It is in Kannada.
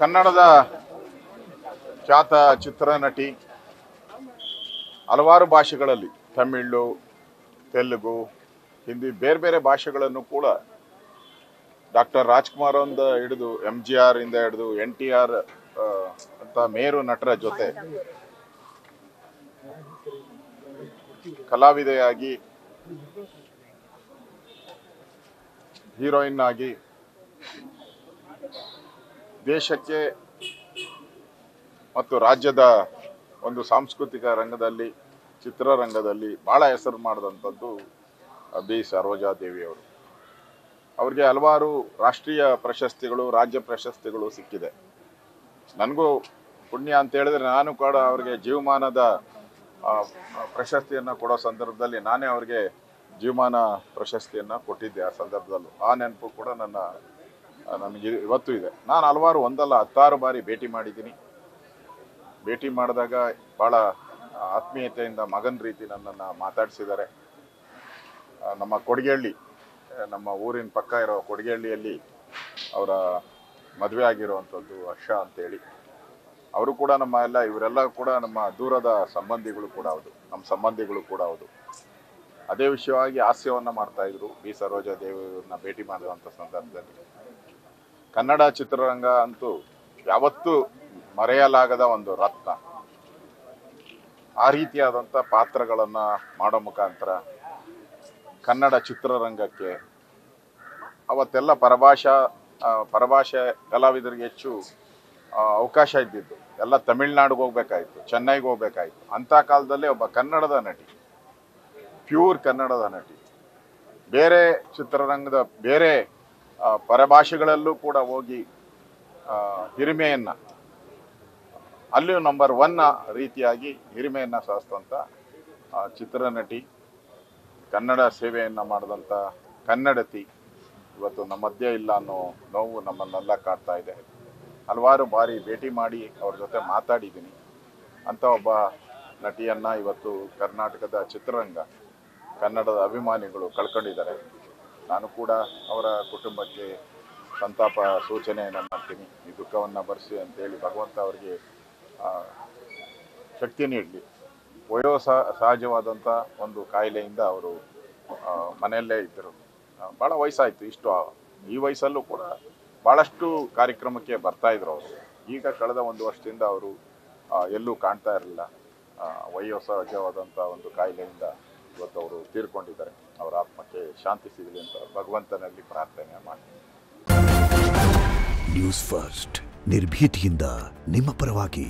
ಕನ್ನಡದ ಖ್ಯಾತ ಚಿತ್ರನಟಿ, ಹಲವಾರು ಭಾಷೆಗಳಲ್ಲಿ ತಮಿಳು, ತೆಲುಗು, ಹಿಂದಿ ಬೇರೆ ಬೇರೆ ಭಾಷೆಗಳನ್ನು ಕೂಡ ಡಾಕ್ಟರ್ ರಾಜ್ಕುಮಾರ್ ಇಂದ ಹಿಡಿದು MGR ಇಂದ ಹಿಡಿದು NTR ಅಂತ ಮೇರು ನಟರ ಜೊತೆ ಕಲಾವಿದೆಯಾಗಿ, ಹೀರೋಯಿನ್ ಆಗಿ ದೇಶಕ್ಕೆ ಮತ್ತು ರಾಜ್ಯದ ಒಂದು ಸಾಂಸ್ಕೃತಿಕ ರಂಗದಲ್ಲಿ, ಚಿತ್ರರಂಗದಲ್ಲಿ ಬಹಳ ಹೆಸರು ಮಾಡಿದಂಥದ್ದು ಬಿ ಸರೋಜಾದೇವಿಯವರು. ಅವರಿಗೆ ಹಲವಾರು ರಾಷ್ಟ್ರೀಯ ಪ್ರಶಸ್ತಿಗಳು, ರಾಜ್ಯ ಪ್ರಶಸ್ತಿಗಳು ಸಿಕ್ಕಿದೆ. ನನಗೂ ಪುಣ್ಯ ಅಂತ ಹೇಳಿದ್ರೆ ನಾನು ಕೂಡ ಅವರಿಗೆ ಜೀವಮಾನದ ಪ್ರಶಸ್ತಿಯನ್ನು ಕೊಡೋ ಸಂದರ್ಭದಲ್ಲಿ ನಾನೇ ಅವರಿಗೆ ಜೀವಮಾನ ಪ್ರಶಸ್ತಿಯನ್ನು ಕೊಟ್ಟಿದ್ದೆ. ಆ ಸಂದರ್ಭದಲ್ಲೂ ಆ ನೆನಪು ಕೂಡ ನನಗೆ ಇವತ್ತು ಇದೆ. ನಾನು ಹಲವಾರು ಒಂದಲ್ಲ 10 ಬಾರಿ ಭೇಟಿ ಮಾಡಿದ್ದೀನಿ. ಭೇಟಿ ಮಾಡಿದಾಗ ಭಾಳ ಆತ್ಮೀಯತೆಯಿಂದ ಮಗನ ರೀತಿ ನನ್ನನ್ನು ಮಾತಾಡಿಸಿದ್ದಾರೆ. ನಮ್ಮ ಕೊಡಗೇಹಳ್ಳಿ, ನಮ್ಮ ಊರಿನ ಪಕ್ಕ ಇರೋ ಕೊಡಗೇಹಳ್ಳಿಯಲ್ಲಿ ಅವರ ಮದುವೆ ಆಗಿರುವಂಥದ್ದು ಹರ್ಷ ಅಂತೇಳಿ. ಅವರು ಕೂಡ ಇವರೆಲ್ಲ ಕೂಡ ನಮ್ಮ ದೂರದ ಸಂಬಂಧಿಗಳು ಕೂಡ ಹೌದು, ನಮ್ಮ ಸಂಬಂಧಿಗಳು ಕೂಡ ಹೌದು. ಅದೇ ವಿಷಯವಾಗಿ ಹಾಸ್ಯವನ್ನು ಮಾಡ್ತಾಯಿದ್ರು ಬಿ ಸರೋಜಾದೇವಿಯವ್ರನ್ನ ಭೇಟಿ ಮಾಡುವಂಥ ಸಂದರ್ಭದಲ್ಲಿ. ಕನ್ನಡ ಚಿತ್ರರಂಗ ಅಂತೂ ಯಾವತ್ತೂ ಮರೆಯಲಾಗದ ಒಂದು ರತ್ನ. ಆ ರೀತಿಯಾದಂಥ ಪಾತ್ರಗಳನ್ನು ಮಾಡೋ ಮುಖಾಂತರ ಕನ್ನಡ ಚಿತ್ರರಂಗಕ್ಕೆ ಅವತ್ತೆಲ್ಲ ಪರಭಾಷೆ ಕಲಾವಿದರಿಗೆ ಹೆಚ್ಚು ಅವಕಾಶ ಇದ್ದಿದ್ದು. ಎಲ್ಲ ತಮಿಳ್ನಾಡಿಗೆ ಹೋಗ್ಬೇಕಾಯಿತು, ಚೆನ್ನೈಗೆ ಹೋಗ್ಬೇಕಾಯಿತು. ಅಂಥ ಕಾಲದಲ್ಲೇ ಒಬ್ಬ ಕನ್ನಡದ ನಟಿ, ಪ್ಯೂರ್ ಕನ್ನಡದ ನಟಿ, ಬೇರೆ ಚಿತ್ರರಂಗದ ಬೇರೆ ಪರಭಾಷೆಗಳಲ್ಲೂ ಕೂಡ ಹೋಗಿ ಹಿರಿಮೆಯನ್ನು, ಅಲ್ಲಿಯೂ ನಂಬರ್ 1 ರೀತಿಯಾಗಿ ಹಿರಿಮೆಯನ್ನು ಸಾಧಿಸಿದಂಥ ಚಿತ್ರನಟಿ, ಕನ್ನಡ ಸೇವೆಯನ್ನು ಮಾಡಿದಂಥ ಕನ್ನಡತಿ ಇವತ್ತು ನಮ್ಮ ಮಧ್ಯೆ ಇಲ್ಲ ಅನ್ನೋ ನೋವು ನಮ್ಮನ್ನೆಲ್ಲ ಕಾಡ್ತಾ ಇದೆ. ಹಲವಾರು ಬಾರಿ ಭೇಟಿ ಮಾಡಿ ಅವ್ರ ಜೊತೆ ಮಾತಾಡಿದ್ದೀನಿ. ಅಂಥ ಒಬ್ಬ ನಟಿಯನ್ನು ಇವತ್ತು ಕರ್ನಾಟಕದ ಚಿತ್ರರಂಗ, ಕನ್ನಡದ ಅಭಿಮಾನಿಗಳು ಕಳ್ಕೊಂಡಿದ್ದಾರೆ. ನಾನು ಕೂಡ ಅವರ ಕುಟುಂಬಕ್ಕೆ ಸಂತಾಪ ಸೂಚನೆಯನ್ನು ಮಾಡ್ತೀನಿ. ಈ ದುಃಖವನ್ನು ಭರಿಸಿ ಅಂತೇಳಿ ಭಗವಂತ ಅವರಿಗೆ ಶಕ್ತಿ ನೀಡಲಿ. ಸಹಜವಾದಂಥ ಒಂದು ಕಾಯಿಲೆಯಿಂದ ಅವರು ಮನೆಯಲ್ಲೇ ಇದ್ದರು. ಭಾಳ ವಯಸ್ಸಾಯಿತು. ಈ ವಯಸ್ಸಲ್ಲೂ ಕೂಡ ಭಾಳಷ್ಟು ಕಾರ್ಯಕ್ರಮಕ್ಕೆ ಬರ್ತಾಯಿದ್ರು ಅವರು. ಈಗ ಕಳೆದ 1 ವರ್ಷದಿಂದ ಅವರು ಎಲ್ಲೂ ಕಾಣ್ತಾ ಇರಲಿಲ್ಲ. ವಯೋಸಹಜವಾದಂಥ ಒಂದು ಕಾಯಿಲೆಯಿಂದ ಇವತ್ತು ಅವರು ತೀರ್ಕೊಂಡಿದ್ದಾರೆ. ಅವರ ಆತ್ಮಕ್ಕೆ ಶಾಂತಿ ಸಿಗಲಿ ಅಂತ ಭಗವಂತನಲ್ಲಿ ಪ್ರಾರ್ಥನೆ ಮಾಡ್ತೀನಿ. ನ್ಯೂಸ್ ಫಸ್ಟ್, ನಿರ್ಭೀತಿಯಿಂದ ನಿಮ್ಮ ಪರವಾಗಿ.